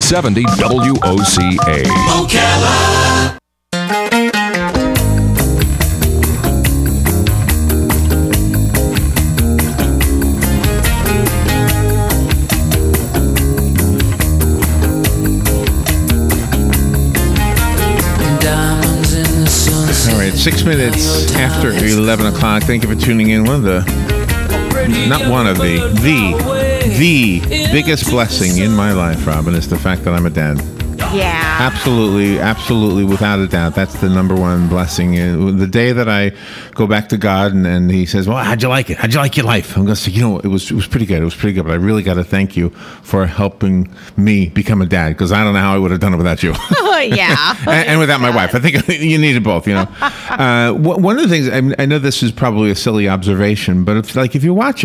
870 WOCA. Ocala. All right, 6 minutes after 11 o'clock. Thank you for tuning in. The biggest blessing in my life, Robin, is the fact that I'm a dad. Yeah. Absolutely, without a doubt. That's the number one blessing. The day that I go back to God and He says, well, how'd you like it? How'd you like your life? I'm going to say, it was pretty good. It was pretty good, but I really got to thank you for helping me become a dad, because I don't know how I would have done it without you. Oh, yeah. and without my wife. I think you needed both, One of the things, I know this is probably a silly observation, but it's like if you watch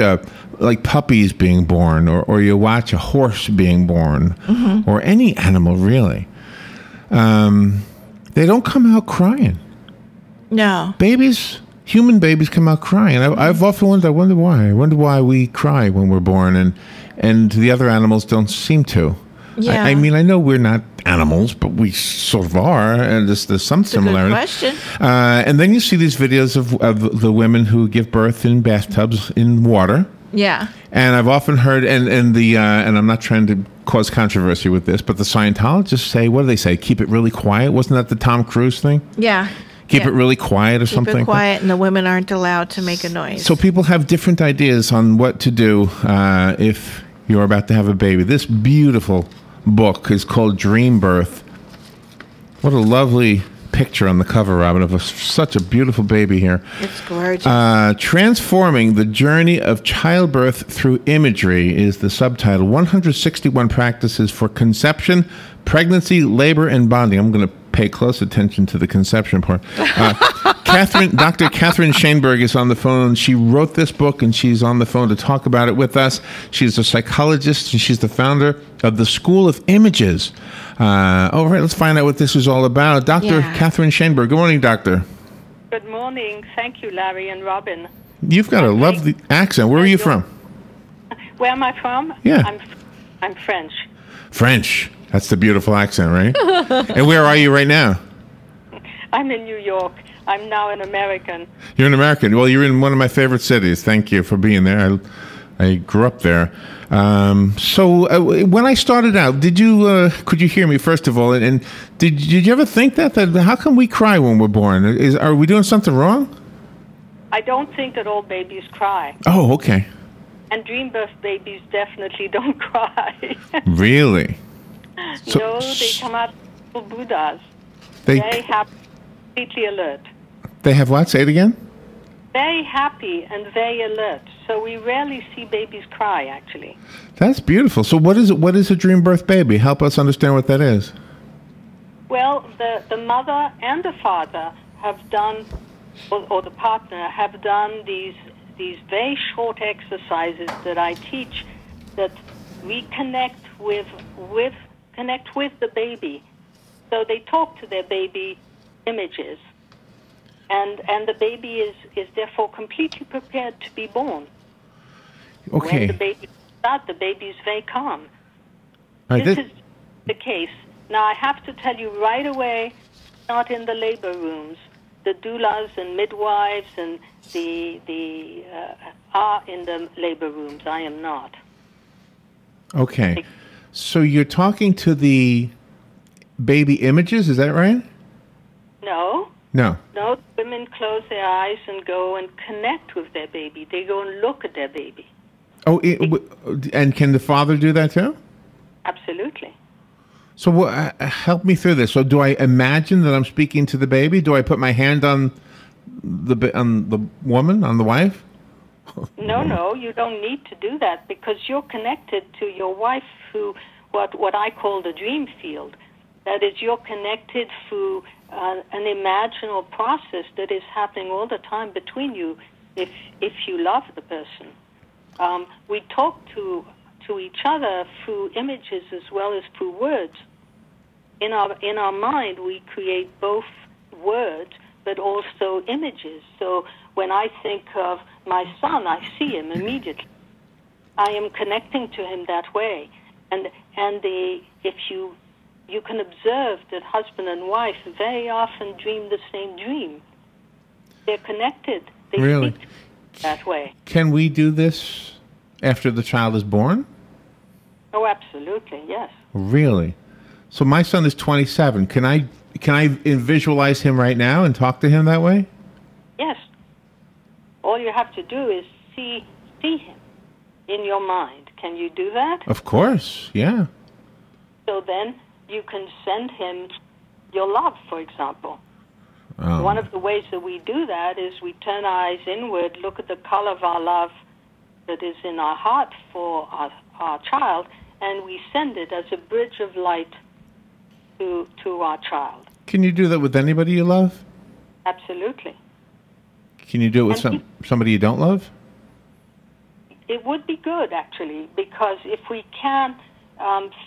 puppies being born, or you watch a horse being born, or any animal really, they don't come out crying. No. Human babies come out crying. I've often wondered, I wonder why we cry when we're born, and the other animals don't seem to. Yeah. I mean, I know we're not animals, but we sort of are, and there's some similarity. Good question. And then you see these videos of the women who give birth in bathtubs in water. Yeah. And I've often heard, and I'm not trying to cause controversy with this, but the Scientologists say, what do they say? Keep it really quiet. Wasn't that the Tom Cruise thing? Yeah. Keep it really quiet or something? Keep it quiet, and the women aren't allowed to make a noise. So people have different ideas on what to do if you're about to have a baby. This beautiful book is called Dream Birth. What a lovely picture on the cover, Robin, of such a beautiful baby here. It's gorgeous. Transforming the Journey of Childbirth Through Imagery is the subtitle. 161 practices for conception, pregnancy, labor, and bonding. I'm going to pay close attention to the conception part. Dr. Catherine Shainberg is on the phone. She wrote this book, and she's on the phone to talk about it with us. She's a psychologist, and she's the founder of the School of Images. All right, let's find out what this is all about. Dr. Catherine Shainberg. Good morning, doctor. Good morning. Thank you, Larry and Robin. You've got a lovely accent. Where are you from? Where am I from? Yeah. I'm French. French. That's the beautiful accent, right? And where are you right now? I'm in New York. I'm now an American. You're an American. Well, you're in one of my favorite cities. Thank you for being there. I grew up there. So when I started out, could you hear me first of all? And did you ever think that how come we cry when we're born? Are we doing something wrong? I don't think that all babies cry. Oh, okay. And dream birth babies definitely don't cry. Really? No, they come out full Buddhas. They have completely alert. They have what? Say it again? Very happy and very alert. So we rarely see babies cry, actually. That's beautiful. So what is a dream birth baby? Help us understand what that is. Well, the mother and the father have done, or the partner have done these very short exercises that I teach that we connect with the baby. So they talk to their baby images. And the baby is therefore completely prepared to be born. Okay. When the baby starts, the baby is very calm. Right, this is the case. Now, I have to tell you right away, not in the labor rooms. The doulas and midwives and the are in the labor rooms. I am not. Okay. So you're talking to the baby images, is that right? No. No. No, women close their eyes and go and connect with their baby. They go and look at their baby. Oh, and can the father do that too? Absolutely. So help me through this. So do I imagine that I'm speaking to the baby? Do I put my hand on the woman, on the wife? No, you don't need to do that because you're connected to your wife through what I call the dream field. That is, you're connected through an imaginal process that is happening all the time between you if you love the person. We talk to each other through images as well as through words. In our mind, we create both words but also images. So when I think of my son, I see him immediately. I am connecting to him that way. And if you can observe that husband and wife very often dream the same dream. They're connected. They Really? speak that way. Can we do this after the child is born? Oh, absolutely, yes. Really? So my son is 27. Can I visualize him right now and talk to him that way? Yes. All you have to do is see him in your mind. Can you do that? Of course, yeah. So then you can send him your love, for example. One of the ways that we do that is we turn our eyes inward, look at the color of our love that is in our heart for our child, and we send it as a bridge of light to our child. Can you do that with anybody you love? Absolutely. Can you do it with somebody you don't love? It would be good, actually, because if we can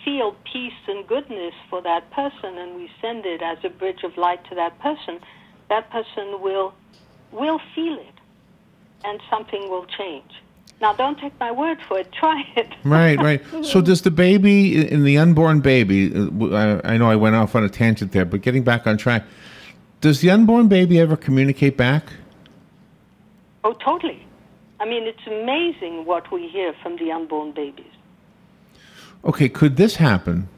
feel peace and goodness for that person and we send it as a bridge of light to that person will feel it, and something will change. Now, don't take my word for it. Try it. Right. So does the baby, in the unborn baby, I know I went off on a tangent there, but getting back on track, does the unborn baby ever communicate back? Oh, totally. I mean, it's amazing what we hear from the unborn babies. Okay, could this happen?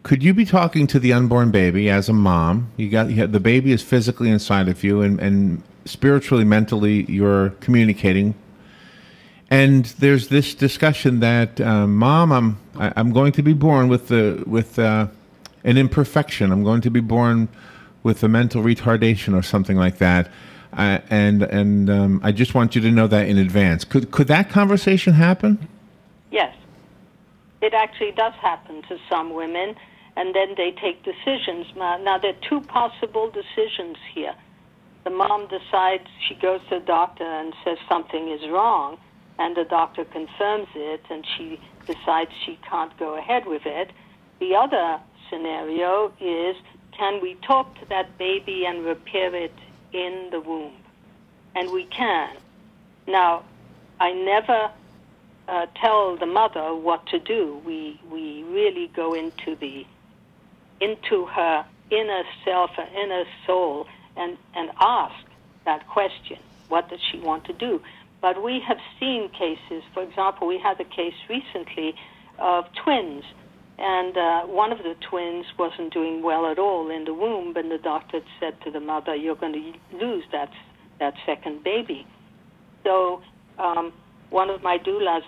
Could you be talking to the unborn baby as a mom? The baby is physically inside of you, and spiritually, mentally, you're communicating. And there's this discussion that, Mom, I'm going to be born with an imperfection. I'm going to be born with a mental retardation or something like that. And I just want you to know that in advance. Could that conversation happen? Yes. It actually does happen to some women, and then they take decisions. Now, there are two possible decisions here. The mom decides, she goes to the doctor and says something is wrong, and the doctor confirms it, and she decides she can't go ahead with it. The other scenario is, can we talk to that baby and repair it in the womb? And we can. Now, I never tell the mother what to do. We really go into her inner self, her inner soul, and ask that question. What does she want to do? But we have seen cases. For example, we had a case recently of twins, and one of the twins wasn't doing well at all in the womb, and the doctor said to the mother, "You're going to lose that second baby." So one of my doulas,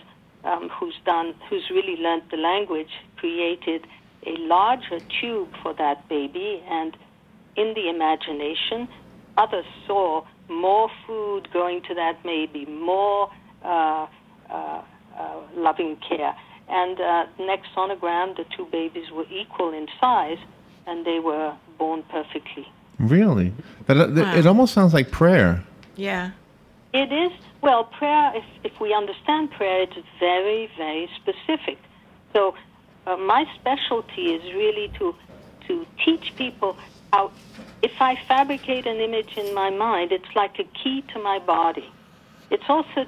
who's really learned the language, created a larger tube for that baby, and in the imagination, others saw more food going to that baby, more loving care. And next sonogram, the two babies were equal in size, and they were born perfectly. Really? It almost sounds like prayer. Yeah. It is. Well, prayer, if we understand prayer, it's very, very specific. So my specialty is really to teach people how, if I fabricate an image in my mind, it's like a key to my body. It's also a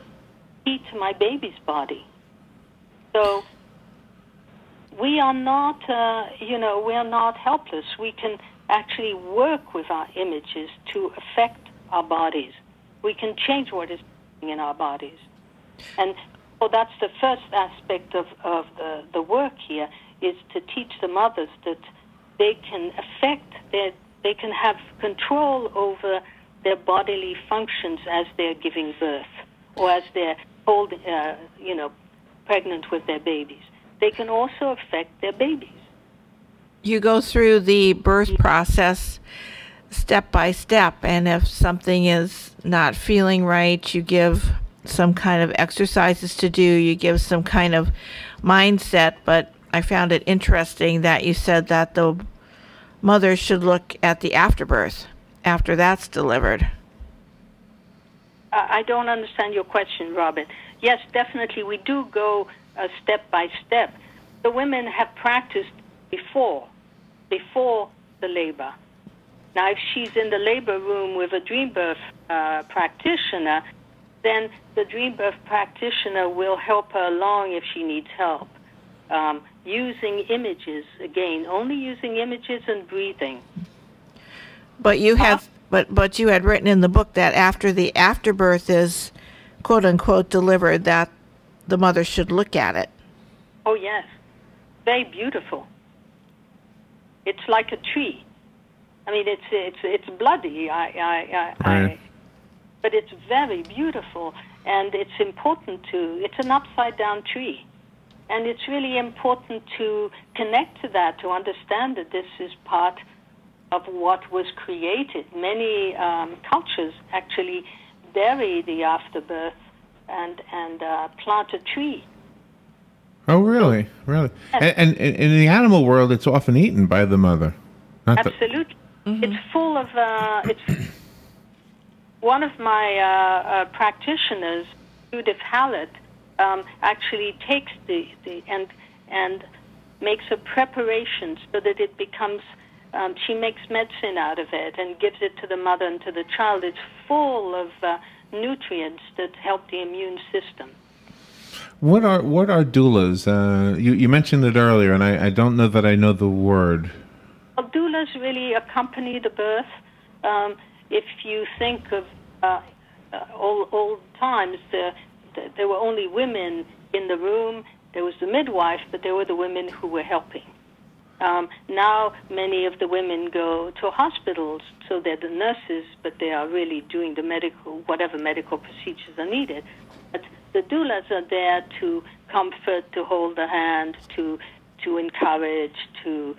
key to my baby's body. So we are not, we are not helpless. We can actually work with our images to affect our bodies. We can change what is happening in our bodies. And so that's the first aspect of the work here, is to teach the mothers that they can they can have control over their bodily functions as they're giving birth, or as they're pregnant with their babies. They can also affect their babies. You go through the birth process step by step, and if something is not feeling right, you give some kind of exercises to do, you give some kind of mindset. But I found it interesting that you said that the mother should look at the afterbirth, after that's delivered. I don't understand your question, Robin. Yes, definitely, we do go step by step. The women have practiced before the labor. Now, if she's in the labor room with a dream birth practitioner, then the dream birth practitioner will help her along if she needs help. using images, again, only using images and breathing. But you have, but you had written in the book that after the afterbirth is, quote unquote, delivered, that the mother should look at it. Oh yes, very beautiful. It's like a tree. I mean, it's bloody. But it's very beautiful, and it's important to. It's an upside down tree, and it's really important to connect to that, to understand that this is part of what was created. Many cultures actually bury the afterbirth and plant a tree. Oh, really? Really? Yes. And in the animal world, it's often eaten by the mother. Absolutely. It's full of... it's one of my practitioners, Judith Hallett, actually takes the and makes a preparation so that it becomes... she makes medicine out of it and gives it to the mother and to the child. It's full of nutrients that help the immune system. What are doulas? You mentioned it earlier, and I don't know that I know the word. Well, doulas really accompany the birth. If you think of old times, there were only women in the room. There was the midwife, but there were the women who were helping. Now many of the women go to hospitals, so they're the nurses, but they are really doing the whatever medical procedures are needed. But the doulas are there to comfort, to hold the hand, to encourage, to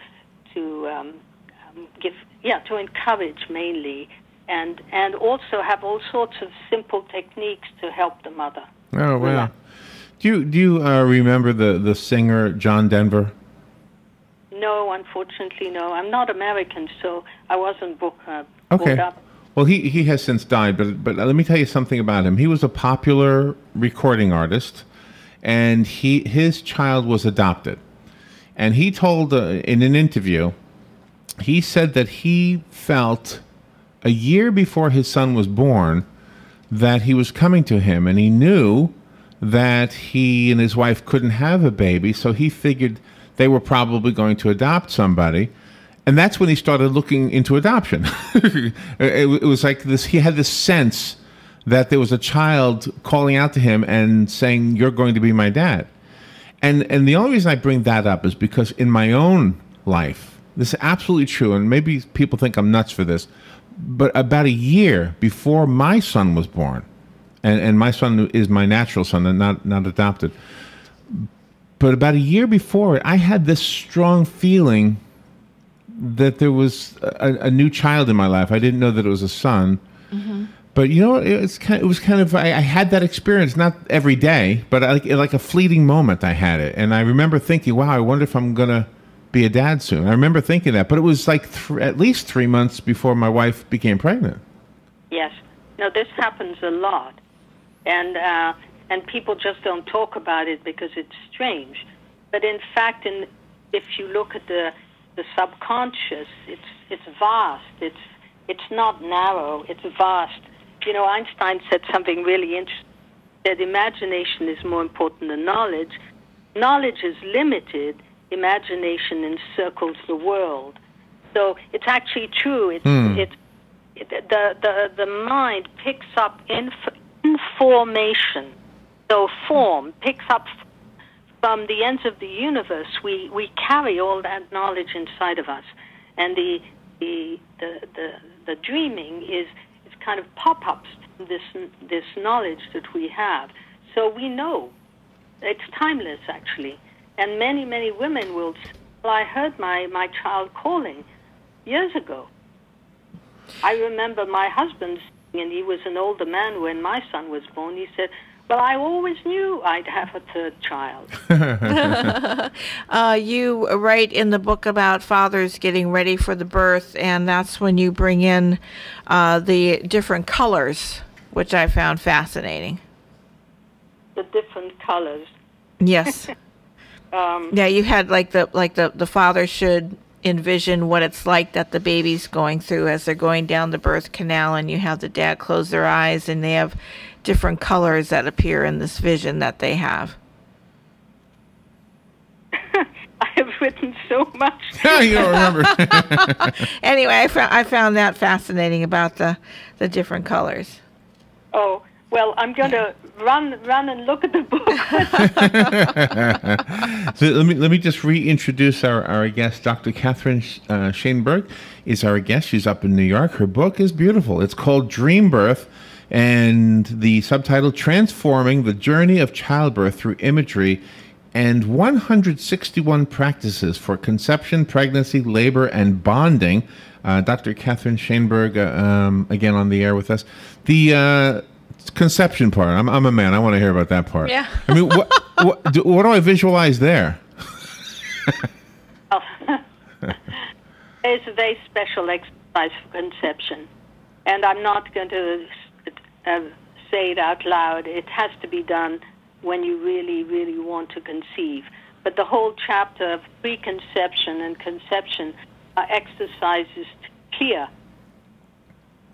encourage mainly, and also have all sorts of simple techniques to help the mother. Oh wow! Do you remember the singer John Denver? No, unfortunately, no. I'm not American, so I wasn't brought Okay. up. Well, he has since died, but let me tell you something about him. He was a popular recording artist, and his child was adopted. And he told in an interview, he said that he felt a year before his son was born that he was coming to him, and he knew that he and his wife couldn't have a baby, so he figured they were probably going to adopt somebody. And that's when he started looking into adoption. It was like this, he had this sense that there was a child calling out to him and saying, "You're going to be my dad." And the only reason I bring that up is because in my own life, this is absolutely true, and maybe people think I'm nuts for this, but about a year before my son was born, and my son is my natural son and not adopted, but about a year before it, I had this strong feeling that there was a new child in my life. I didn't know that it was a son. Mm-hmm. But you know, it was kind of I had that experience, not every day, but like a fleeting moment I had it. And I remember thinking, wow, I wonder if I'm going to be a dad soon. I remember thinking that, but it was like at least 3 months before my wife became pregnant. Yes. No, this happens a lot. And people just don't talk about it because it's strange. But in fact, if you look at the subconscious, it's vast. It's not narrow. It's vast. You know, Einstein said something really interesting. That imagination is more important than knowledge. Knowledge is limited. Imagination encircles the world. So it's actually true. The mind picks up information. So form picks up from the ends of the universe. We carry all that knowledge inside of us, and the dreaming is kind of pop-ups from this knowledge that we have. So we know it's timeless, actually. And many women will say, "Well, I heard my child calling years ago." I remember my husband, and he was an older man when my son was born. He said, "Well, I always knew I'd have a third child." You write in the book about fathers getting ready for the birth, and that's when you bring in the different colors, which I found fascinating. The different colors. Yes. Yeah, you had the father should envision what it's like that the baby's going through as they're going down the birth canal, and you have the dad close their eyes, and they have different colors that appear in this vision that they have. so much. You don't remember. Anyway, I found that fascinating about the different colors. Oh, well, I'm going to run and look at the book. So let me just reintroduce our guest. Dr. Catherine Shainberg is our guest. She's up in New York. Her book is beautiful. It's called Dream Birth, and the subtitle, Transforming the Journey of Childbirth Through Imagery and 161 Practices for Conception, Pregnancy, Labor, and Bonding. Dr. Catherine Shainberg, again on the air with us. The conception part, I'm a man. I want to hear about that part. Yeah. I mean, what do I visualize there? It's a very special exercise for conception. And I'm not going to say it out loud. It has to be done when you really, really want to conceive. But the whole chapter of preconception and conception are exercises to clear.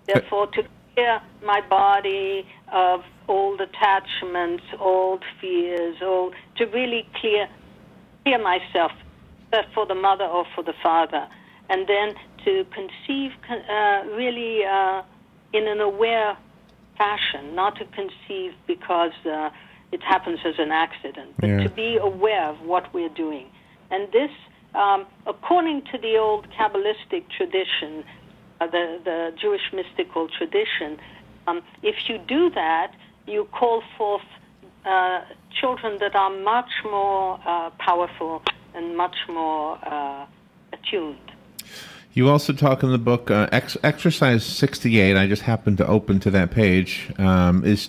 Therefore, to clear my body of old attachments, old fears, to really clear myself for the mother or for the father. And then to conceive really in an aware fashion, not to conceive because it happens as an accident, but to be aware of what we're doing. And this, according to the old Kabbalistic tradition, the Jewish mystical tradition, if you do that, you call forth children that are much more powerful and much more attuned. You also talk in the book, exercise 68, I just happened to open to that page, regards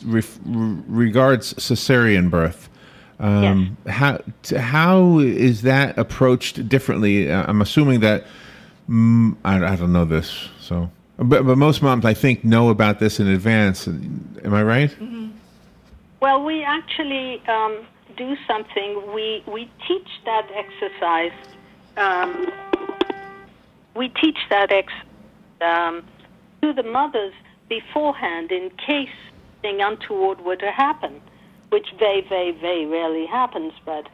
cesarean birth. Yes. How is that approached differently? I'm assuming that, I don't know this, so, but most moms, I think, know about this in advance. Am I right? Mm-hmm. Well, we actually do something. We teach that exercise. We teach that to the mothers beforehand in case something untoward were to happen, which very, very, very rarely happens. But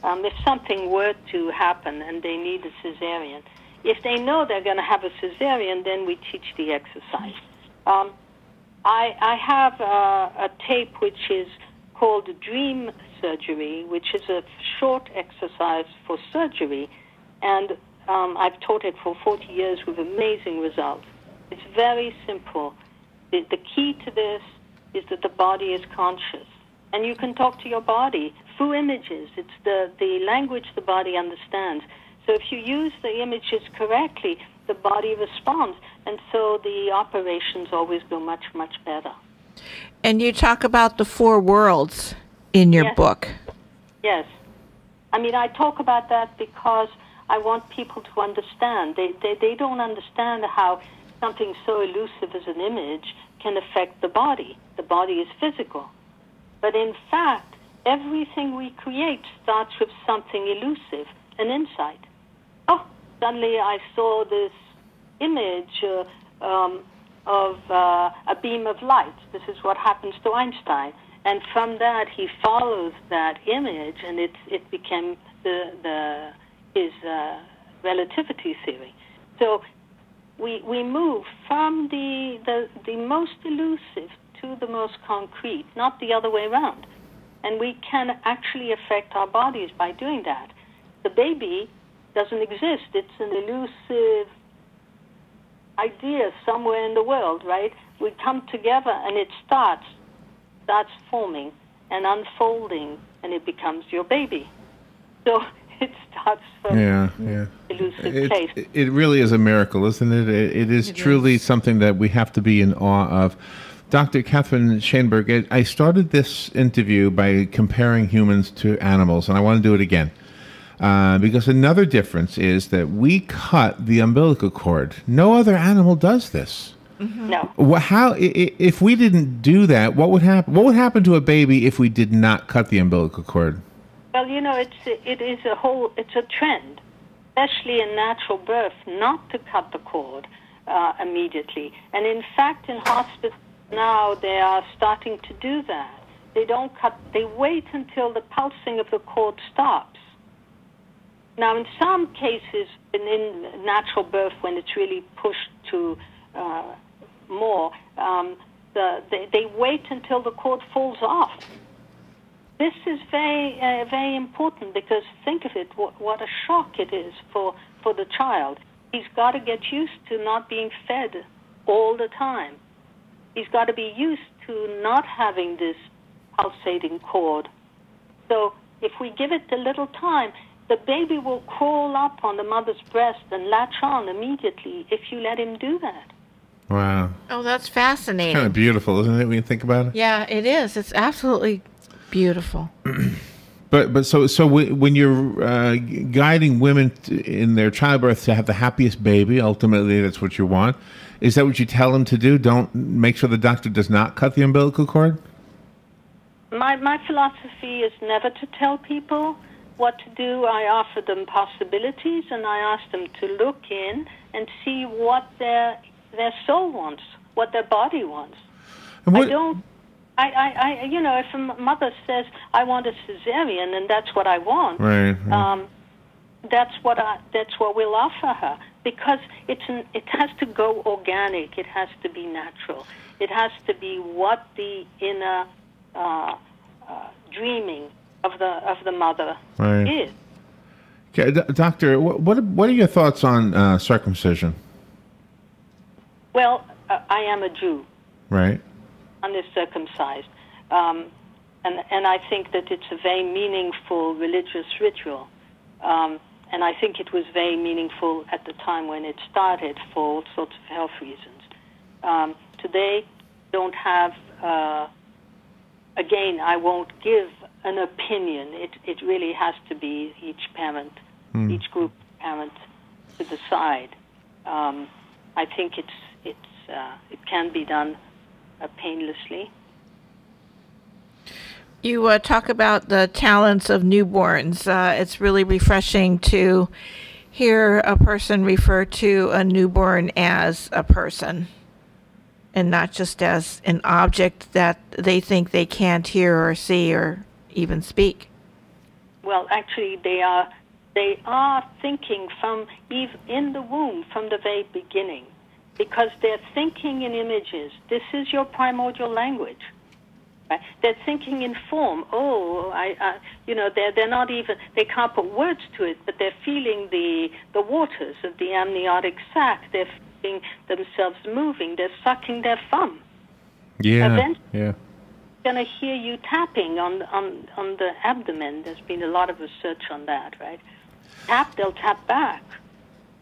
if something were to happen and they need a cesarean, if they know they're going to have a cesarean, then we teach the exercise. I have a tape which is called Dream Surgery, which is a short exercise for surgery, and I've taught it for 40 years with amazing results. It's very simple. The key to this is that the body is conscious. And you can talk to your body through images. It's the language the body understands. So if you use the images correctly, the body responds. And so the operations always go much, much better. And you talk about the 4 worlds in your book. Yes. I mean, I talk about that because I want people to understand. They don't understand how something so elusive as an image can affect the body. The body is physical. But in fact, everything we create starts with something elusive, an insight. Oh, suddenly I saw this image of a beam of light. This is what happens to Einstein. And from that, he follows that image, and it became his relativity theory. So we move from the most elusive to the most concrete, not the other way around. And we can actually affect our bodies by doing that. The baby doesn't exist. It's an elusive idea somewhere in the world, right? We come together and it starts forming and unfolding, and it becomes your baby. So it starts from elusive place. It really is a miracle, isn't it? It is truly something that we have to be in awe of. Dr. Catherine Shainberg, I started this interview by comparing humans to animals, and I want to do it again. Because another difference is that we cut the umbilical cord. No other animal does this. Mm-hmm. No. If we didn't do that, what would happen? What would happen to a baby if we did not cut the umbilical cord? Well, it's a trend, especially in natural birth, not to cut the cord immediately. And in fact, in hospitals now, they are starting to do that. They don't cut, they wait until the pulsing of the cord stops. Now, in some cases, in natural birth, when it's really pushed to more, they wait until the cord falls off. This is very important, because think of it, what a shock it is for the child. He's got to get used to not being fed all the time. He's got to be used to not having this pulsating cord. So if we give it a little time, the baby will crawl up on the mother's breast and latch on immediately if you let him do that. Wow. Oh, that's fascinating. Kind of beautiful, isn't it, when you think about it? Yeah, it is. It's absolutely beautiful. But so when you're guiding women in their childbirth to have the happiest baby, ultimately that's what you want. Is that what you tell them to do? Don't make sure the doctor does not cut the umbilical cord? My philosophy is never to tell people what to do. I offer them possibilities, and I ask them to look in and see what their soul wants, what their body wants. I you know, if a mother says, I want a cesarean, and that's what I want, right. that's what we'll offer her, because it has to go organic. It has to be natural. It has to be what the inner dreaming of the mother is. Okay, Doctor, what are your thoughts on circumcision? Well, I am a Jew. Right. Uncircumcised. And I think that it's a very meaningful religious ritual. And I think it was very meaningful at the time when it started for all sorts of health reasons. Today, don't have, again, I won't give an opinion. It really has to be each parent, each group parent to decide. I think it can be done painlessly. You talk about the talents of newborns. It's really refreshing to hear a person refer to a newborn as a person and not just as an object that they think they can't hear or see or even speak. Well, actually, they are thinking from in the womb from the very beginning, because they're thinking in images. This is your primordial language. Right? They're thinking in form. They're not even, they can't put words to it, but they're feeling the waters of the amniotic sac. They're feeling themselves moving. They're sucking their thumb. Yeah. Eventually, yeah. Going to hear you tapping on the abdomen. There's been a lot of research on that, right? Tap, they'll tap back.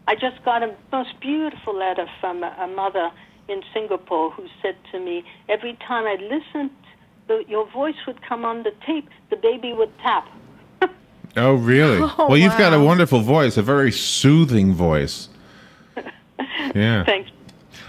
I just got a most beautiful letter from a mother in Singapore who said to me, every time I listened, your voice would come on the tape, the baby would tap. Oh, really? Oh, well, you've got a wonderful voice, a very soothing voice. Yeah. Thank you.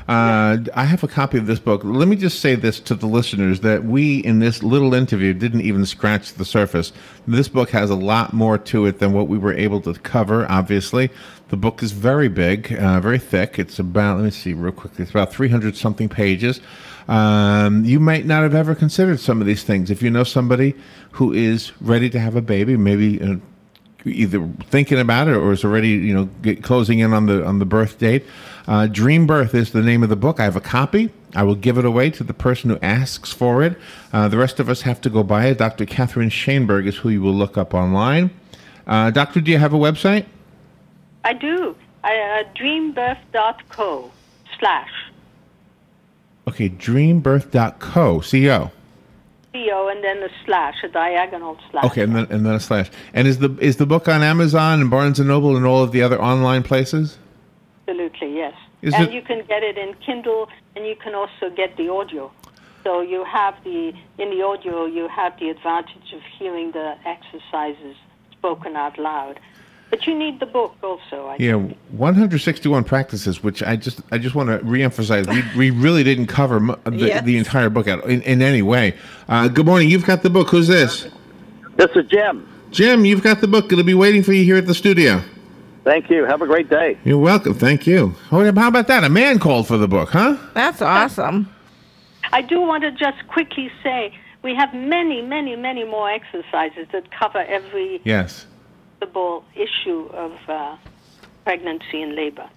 I have a copy of this book. Let me just say this to the listeners, that we, in this little interview, didn't even scratch the surface. This book has a lot more to it than what we were able to cover, obviously. The book is very big, very thick. It's about, let me see real quickly, it's about 300-something pages. You might not have ever considered some of these things. If you know somebody who is ready to have a baby, maybe either thinking about it or is already, closing in on the birth date. Dream Birth is the name of the book. I have a copy. I will give it away to the person who asks for it. The rest of us have to go buy it. Dr. Catherine Shainberg is who you will look up online. Doctor, do you have a website? I do. Dreambirth.co/ Okay, dreambirth.co, C-O. C-O, and then a diagonal slash. Okay, and then a slash. And is the book on Amazon and Barnes & Noble and all of the other online places? Absolutely, yes. And you can get it in Kindle, and you can also get the audio. So you have in the audio, you have the advantage of hearing the exercises spoken out loud. But you need the book also, I think. 161 practices, which I just want to reemphasize. We really didn't cover the entire book out in any way. Good morning. You've got the book. Who's this? This is Jim. Jim, you've got the book. It'll be waiting for you here at the studio. Thank you. Have a great day. You're welcome. Thank you. How about that? A man called for the book, huh? That's awesome. I do want to just quickly say we have many, many, many more exercises that cover every intractable issue of pregnancy and labor.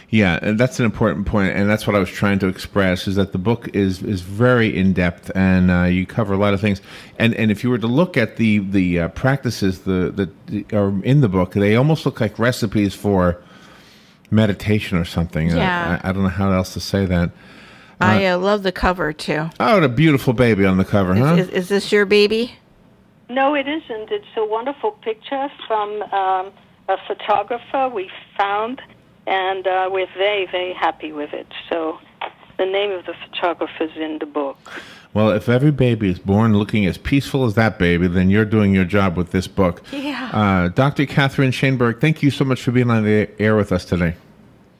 Yeah, and that's an important point, and that's what I was trying to express, is that the book is very in-depth, and you cover a lot of things. And if you were to look at the practices that are in the book, they almost look like recipes for meditation or something. Yeah. I don't know how else to say that. I love the cover, too. Oh, and a beautiful baby on the cover, huh? Is this your baby? No, it isn't. It's a wonderful picture from a photographer we found, and we're very, very happy with it. So the name of the photographer is in the book. Well, if every baby is born looking as peaceful as that baby, then you're doing your job with this book. Yeah. Dr. Catherine Shainberg, thank you so much for being on the air with us today.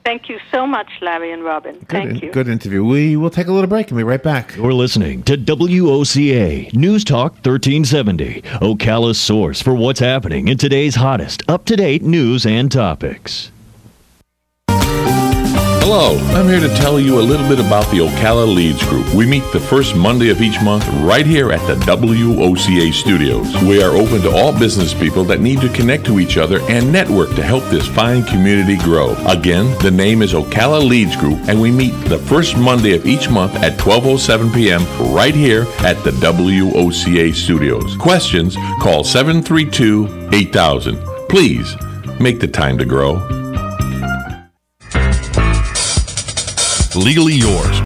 Thank you so much, Larry and Robin. Thank you. Good interview. We will take a little break and be right back. You're listening to WOCA News Talk 1370, Ocala's source for what's happening in today's hottest, up-to-date news and topics. Hello, I'm here to tell you a little bit about the Ocala Leads Group. We meet the first Monday of each month right here at the WOCA studios. We are open to all business people that need to connect to each other and network to help this fine community grow. Again, the name is Ocala Leads Group, and we meet the first Monday of each month at 12:07 p.m. right here at the WOCA studios. Questions? Call 732-8000. Please, make the time to grow. Legally yours.